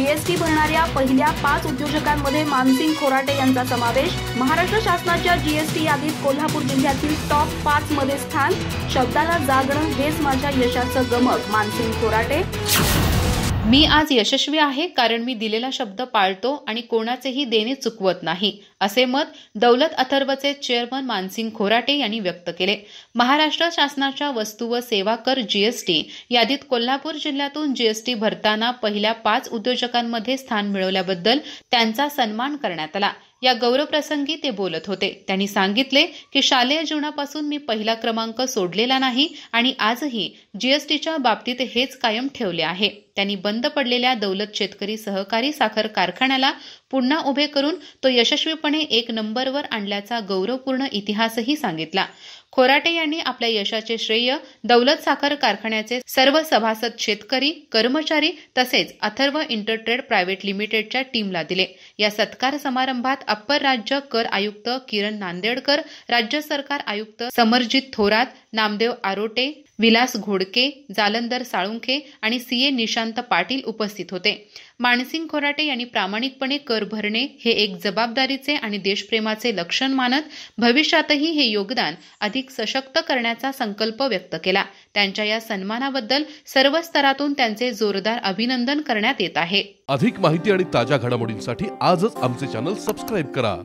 GST भरणाऱ्या पहिल्या 5 उद्योजकांमध्ये मानसिंग खोराटे यांचा समावेश। महाराष्ट्र शासनाच्या जीएसटी यादीत कोल्हापूर जिल्ह्यातील टॉप 5 मध्ये स्थान। शब्दाला जागणं हेच माझ्या यशाचं गमक, मानसिंग खोराटे। मी आज यशस्वी आहे कारण मी दिलेला शब्द पाळतो आणि कोणाचेही देणे चुकवत नाही, असे मत दौलत अथर्वचे चेअरमन मानसिंग खोराटे यांनी व्यक्त केले। महाराष्ट्र शासनाच्या वस्तू व सेवा कर जीएसटी यादीत कोल्हापूर जिल्ह्यातून जीएसटी भरताना पहिल्या 5 उद्योजकांमध्ये स्थान मिळवल्याबद्दल त्यांचा सन्मान करण्यात आला। या गौरवप्रसंगी ते बोलत होते। त्यांनी सांगितले की शालेय जीवनापासून मी पहिला क्रमांक सोडलेला नाही आणि आजही जीएसटीच्या बाबतीत हेच कायम ठेवले आहे। त्यांनी बंद पडलेल्या दौलत शेतकरी सहकारी साखर कारखान्याला पुन्हा उभे करून तो यशस्वीपणे 1 नंबरवर आणल्याचा गौरवपूर्ण इतिहासही सांगितला। खोराटे यांनी आपल्या यशाचे श्रेय दौलत साखर कारखान्याचे सर्व सभासद शेतकरी, कर्मचारी तसेच अथर्व इंटरट्रेड प्रायव्हेट लिमिटेडच्या टीमला दिले। या सत्कार समारंभात अप्पर राज्य कर आयुक्त किरण नांदेडकर, राज्य सरकार आयुक्त समरजित थोरात, नामदेव आरोटे, विलास घोडके, जालंधर साळुंखे आणि सीए निशांत पाटील उपस्थित होते। मानसिंग खोराटे यांनी प्रामाणिकपणे कर भरणे हे एक जबाबदारीचे आणि देशप्रेमाचे लक्षण मानत भविष्यातही हे योगदान अधिक सशक्त करण्याचा संकल्प व्यक्त केला। त्यांच्या या सन्मानाबद्दल सर्व स्तरातून त्यांचे जोरदार अभिनंदन करण्यात येत आहे। अधिक माहिती आणि ताज्या घडामोडींसाठी आजच आमचे चॅनल सबस्क्राइब करा।